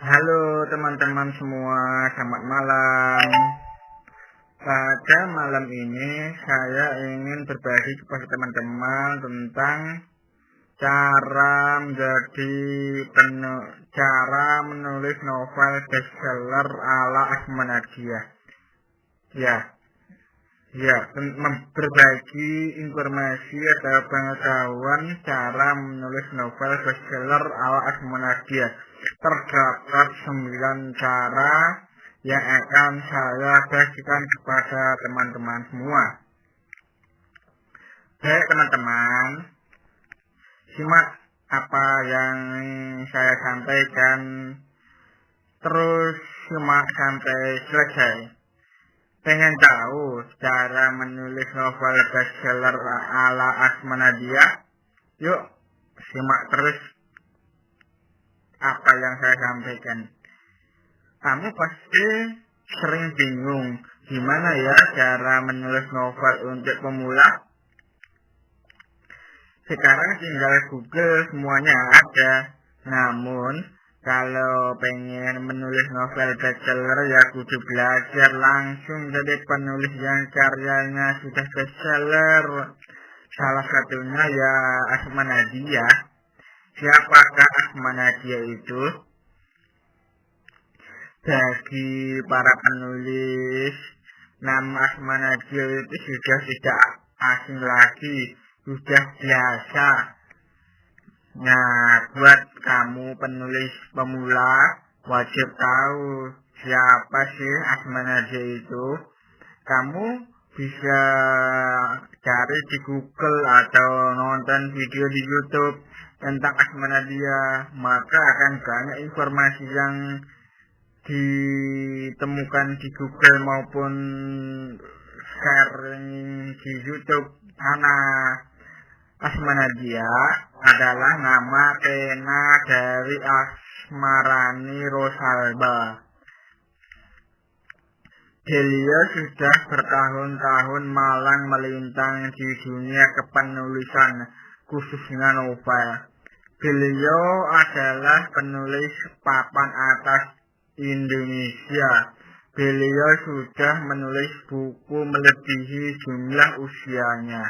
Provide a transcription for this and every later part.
Halo teman-teman semua, selamat malam. Pada malam ini saya ingin berbagi kepada teman-teman tentang cara menulis novel bestseller ala Asma Nadia. Berbagi informasi atau pengetahuan cara menulis novel bestseller ala Asma Nadia. Terdapat 9 cara yang akan saya bagikan kepada teman-teman semua. Baik teman-teman, simak apa yang saya sampaikan, terus simak sampai selesai. Pengen tahu cara menulis novel bestseller ala Asma Nadia? Yuk simak terus apa yang saya sampaikan. Kamu pasti sering bingung gimana ya cara menulis novel untuk pemula. Sekarang tinggal Google, semuanya ada. Namun kalau pengen menulis novel bestseller ya kudu belajar langsung jadi penulis yang karyanya sudah bestseller. Salah satunya ya Asma Nadia. Siapakah Asma Nadia itu? Bagi para penulis, nama Asma Nadia itu sudah tidak asing lagi, sudah biasa. Nah, buat kamu penulis pemula, wajib tahu siapa sih Asma Nadia itu. Kamu bisa cari di Google atau nonton video di YouTube tentang Asma Nadia, maka akan banyak informasi yang ditemukan di Google maupun sharing di YouTube. Karena Asma Nadia adalah nama pena dari Asmarani Rosalba. Beliau sudah bertahun-tahun malang melintang di dunia kepenulisan, khususnya novel. Beliau adalah penulis papan atas Indonesia. Beliau sudah menulis buku melebihi jumlah usianya.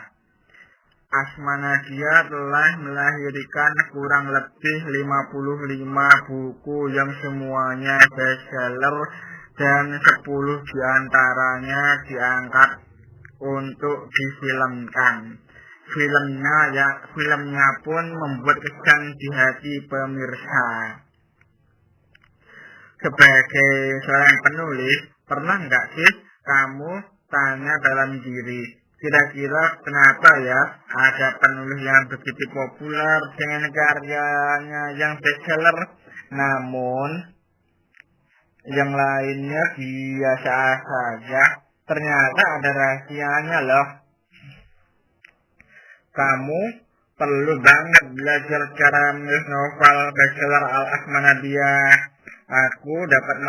Asma Nadia telah melahirkan kurang lebih 55 buku yang semuanya bestseller dan 10 diantaranya diangkat untuk difilmkan. Filmnya pun membuat kesan di hati pemirsa. Sebagai seorang penulis, pernah nggak sih kamu tanya dalam diri, kira-kira kenapa ya ada penulis yang begitu populer dengan karyanya yang bestseller, namun yang lainnya biasa saja? Ternyata ada rahasianya loh. Kamu perlu banget belajar cara menulis novel bestseller al Asma Nadia. Aku dapat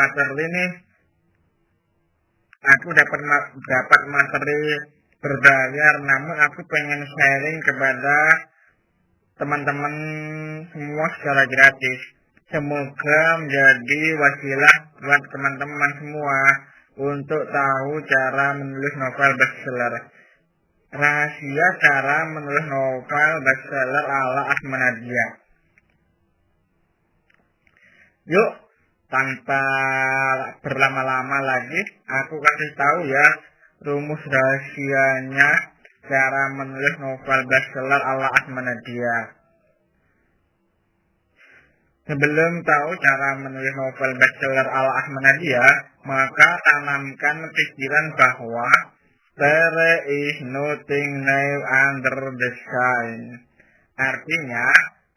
materi berbayar, namun aku pengen sharing kepada teman-teman semua secara gratis. Semoga menjadi wasilah buat teman-teman semua untuk tahu cara menulis novel bestseller. Rahasia cara menulis novel bestseller ala Asma Nadia. Yuk, tanpa berlama-lama lagi, aku kasih tahu ya rumus rahasianya cara menulis novel bestseller ala Asma Nadia. Sebelum tahu cara menulis novel bestseller ala Asma Nadia, maka tanamkan pikiran bahwa there is nothing new under the sun. Artinya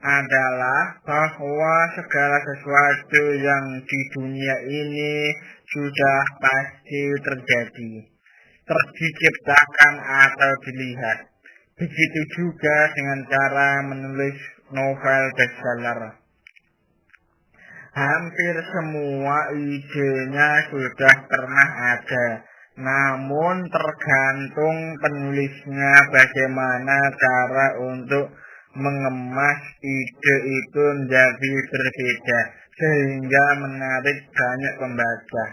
adalah bahwa segala sesuatu yang di dunia ini sudah pasti terjadi, diciptakan atau dilihat. Begitu juga dengan cara menulis novel bestseller. Hampir semua idenya sudah pernah ada, namun tergantung penulisnya bagaimana cara untuk mengemas ide itu menjadi berbeda sehingga menarik banyak pembaca.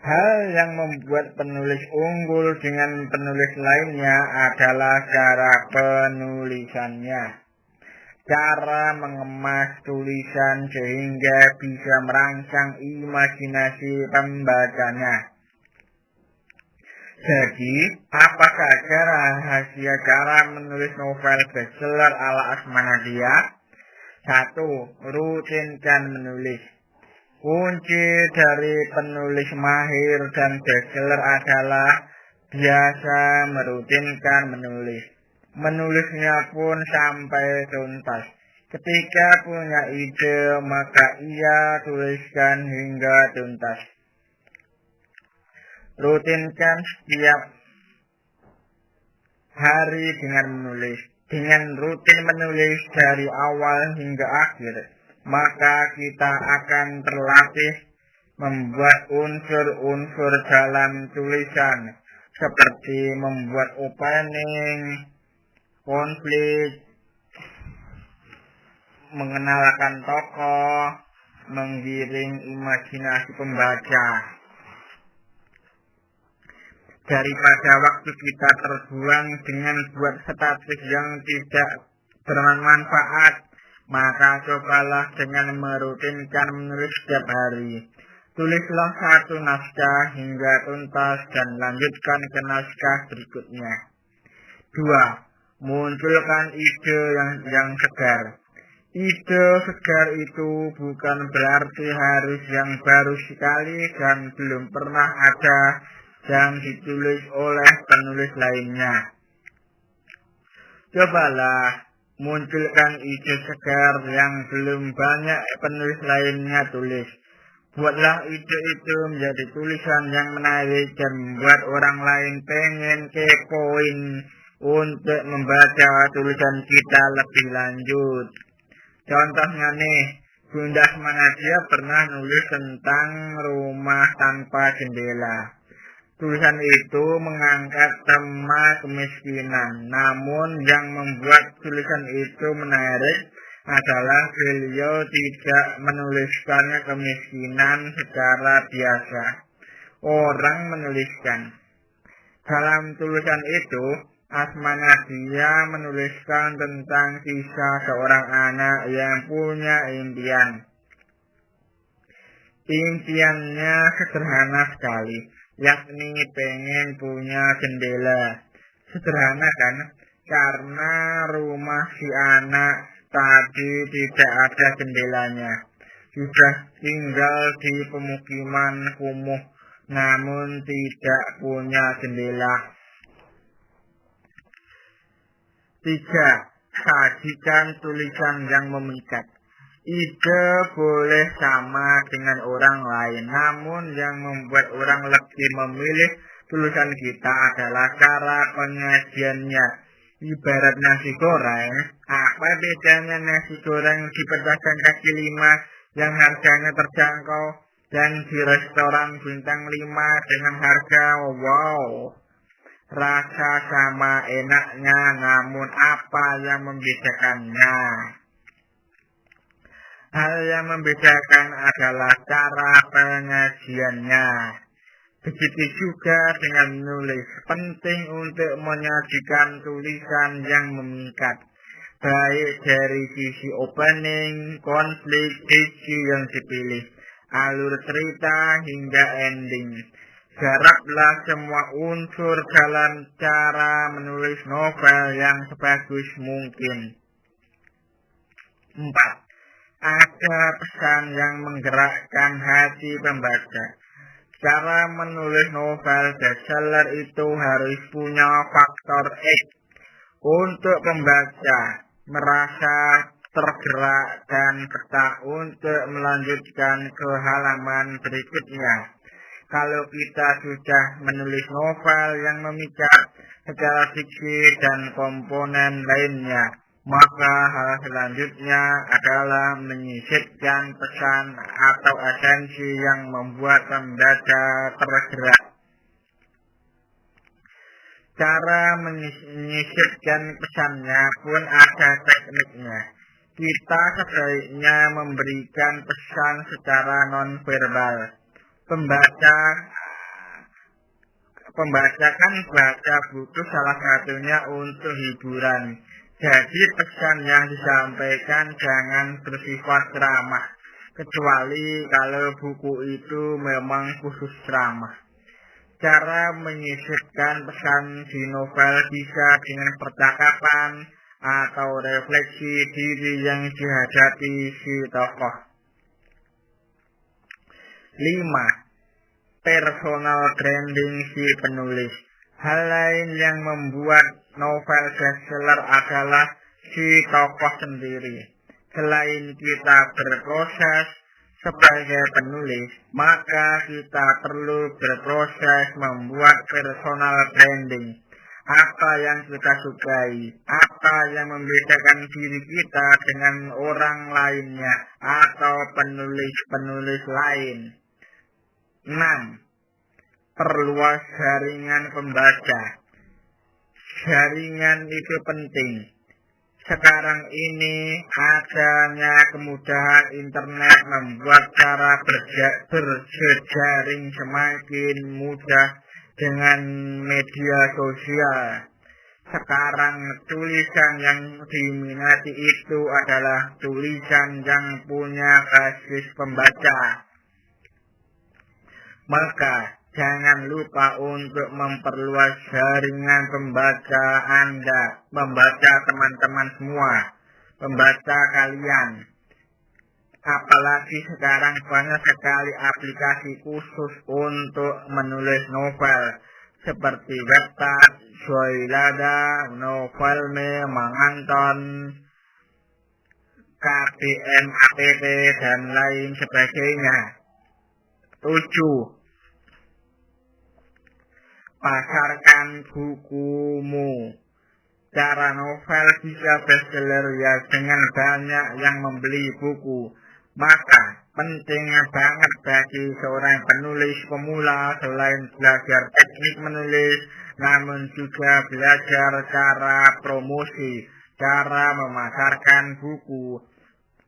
Hal yang membuat penulis unggul dengan penulis lainnya adalah cara penulisannya. Cara mengemas tulisan sehingga bisa merangsang imajinasi pembacanya. Jadi, apa saja rahasia cara menulis novel bestseller ala Asmanadia? 1. Rutinkan menulis. Kunci dari penulis mahir dan bestseller adalah biasa merutinkan menulis. Menulisnya pun sampai tuntas. Ketika punya ide, maka ia tuliskan hingga tuntas. Rutinkan setiap hari dengan menulis. Dengan rutin menulis dari awal hingga akhir, maka kita akan terlatih membuat unsur-unsur dalam tulisan, seperti membuat opening, konflik, mengenalkan tokoh, menggiring imajinasi pembaca. Daripada waktu kita terbuang dengan buat status yang tidak bermanfaat, maka cobalah dengan merutinkan menulis setiap hari. Tulislah satu naskah hingga tuntas dan lanjutkan ke naskah berikutnya. 2. Munculkan ide yang segar. Ide segar itu bukan berarti harus yang baru sekali dan belum pernah ada yang ditulis oleh penulis lainnya. Cobalah munculkan ide segar yang belum banyak penulis lainnya tulis. Buatlah ide itu menjadi tulisan yang menarik dan membuat orang lain pengen kepoin untuk membaca tulisan kita lebih lanjut. Contohnya nih, Bunda Asmanadia pernah nulis tentang rumah tanpa jendela. Tulisan itu mengangkat tema kemiskinan, namun yang membuat tulisan itu menarik adalah beliau tidak menuliskannya kemiskinan secara biasa. Orang menuliskan. Dalam tulisan itu, Asmanadia menuliskan tentang kisah seorang anak yang punya impian. Impiannya sederhana sekali, yakni pengen punya jendela. Sederhana kan? Karena rumah si anak tadi tidak ada jendelanya. Sudah tinggal di pemukiman kumuh, namun tidak punya jendela. 3. Sajikan tulisan yang memikat. Ide boleh sama dengan orang lain, namun yang membuat orang lebih memilih tulisan kita adalah cara penyajiannya. Ibarat nasi goreng, apa bedanya nasi goreng di pedagang kaki 5 yang harganya terjangkau dan di restoran bintang 5 dengan harga wow? Rasa sama enaknya, namun apa yang membedakannya? Hal yang membedakan adalah cara penyajiannya. Begitu juga dengan menulis, penting untuk menyajikan tulisan yang memikat, baik dari sisi opening, konflik, isi yang dipilih, alur cerita hingga ending. Garaplah semua unsur dalam cara menulis novel yang sebagus mungkin. 4. Ada pesan yang menggerakkan hati pembaca. Cara menulis novel bestseller itu harus punya faktor X untuk pembaca merasa tergerak dan betah untuk melanjutkan ke halaman berikutnya. Kalau kita sudah menulis novel yang memikat secara fiksi dan komponen lainnya, maka hal selanjutnya adalah menyisipkan pesan atau esensi yang membuat pembaca tergerak. Cara menyisipkan pesannya pun ada tekniknya. Kita sebaiknya memberikan pesan secara nonverbal. Pembaca kan baca buku salah satunya untuk hiburan. Jadi pesan yang disampaikan jangan bersifat ceramah, kecuali kalau buku itu memang khusus ceramah. Cara menyisipkan pesan di novel bisa dengan percakapan atau refleksi diri yang dihadapi si tokoh. 5. Personal branding si penulis. Hal lain yang membuat novel bestseller adalah si tokoh sendiri. Selain kita berproses sebagai penulis, maka kita perlu berproses membuat personal branding. Apa yang kita sukai, apa yang membedakan diri kita dengan orang lainnya atau penulis-penulis lain. 6. Perluas jaringan pembaca. Jaringan itu penting. Sekarang ini adanya kemudahan internet membuat cara berjejaring semakin mudah dengan media sosial. Sekarang tulisan yang diminati itu adalah tulisan yang punya basis pembaca. Maka jangan lupa untuk memperluas jaringan pembaca Anda, membaca teman-teman semua, pembaca kalian. Apalagi sekarang banyak sekali aplikasi khusus untuk menulis novel, seperti Wattpad, Joylada, Novelme, Manganton, KBM app, dan lain sebagainya. 7. Pasarkan bukumu. Cara novel bisa bestseller ya dengan banyak yang membeli buku. Maka penting banget bagi seorang penulis pemula selain belajar teknik menulis, namun juga belajar cara promosi, cara memasarkan buku.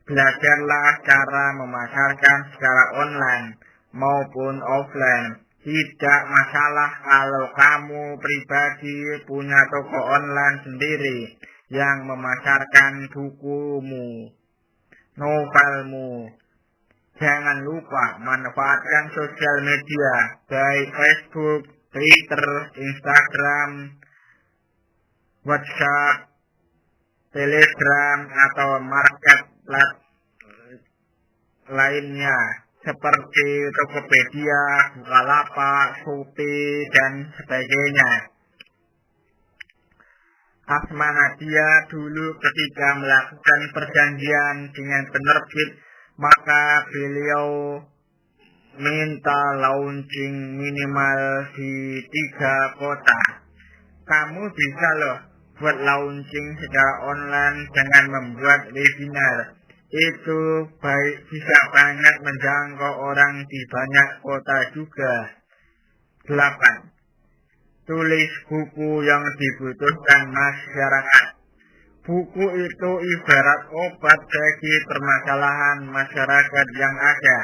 Belajarlah cara memasarkan secara online maupun offline. Tidak masalah kalau kamu pribadi punya toko online sendiri yang memasarkan bukumu, novelmu. Jangan lupa manfaatkan sosial media, baik Facebook, Twitter, Instagram, WhatsApp, Telegram, atau marketplace lainnya, seperti Tokopedia, Bukalapak, Shopee, dan sebagainya. Asma Nadia dulu ketika melakukan perjanjian dengan penerbit, maka beliau minta launching minimal di 3 kota. Kamu bisa loh buat launching secara online dengan membuat webinar. Itu bisa banyak menjangkau orang di banyak kota juga. 8. Tulis buku yang dibutuhkan masyarakat. Buku itu ibarat obat bagi permasalahan masyarakat yang ada.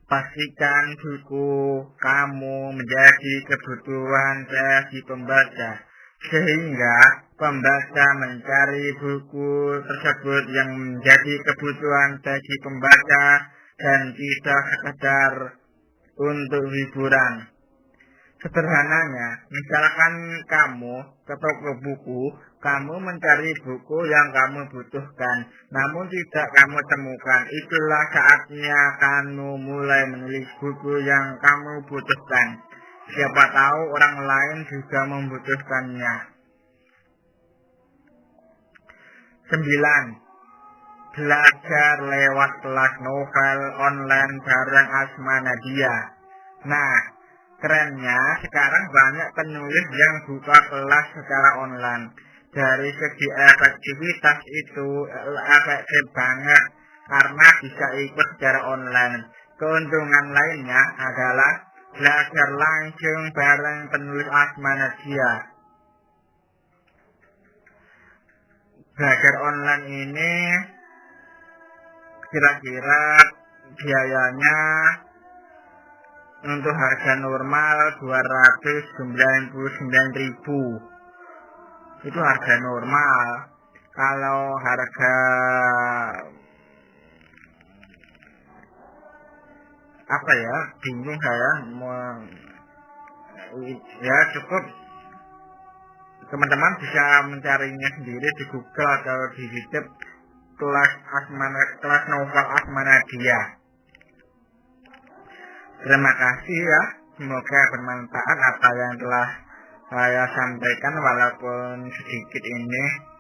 Pastikan buku kamu menjadi kebutuhan bagi pembaca, sehingga pembaca mencari buku tersebut yang menjadi kebutuhan bagi pembaca dan tidak sekedar untuk hiburan. Sederhananya, misalkan kamu ke toko buku, kamu mencari buku yang kamu butuhkan, namun tidak kamu temukan. Itulah saatnya kamu mulai menulis buku yang kamu butuhkan. Siapa tahu orang lain juga membutuhkannya. 9. Belajar lewat kelas novel online bareng Asma Nadia. Nah, kerennya sekarang banyak penulis yang buka kelas secara online. Dari segi efektivitas itu efektif banget karena bisa ikut secara online. Keuntungan lainnya adalah belajar langsung bareng penulis Asma Nadia. Belajar online ini kira-kira biayanya untuk harga normal 299.000. Itu harga normal. Kalau harga apa ya, bingung saya ya, cukup teman-teman bisa mencarinya sendiri di Google atau di YouTube, kelas novel Asma Nadia. Terima kasih ya, semoga bermanfaat apa yang telah saya sampaikan walaupun sedikit ini.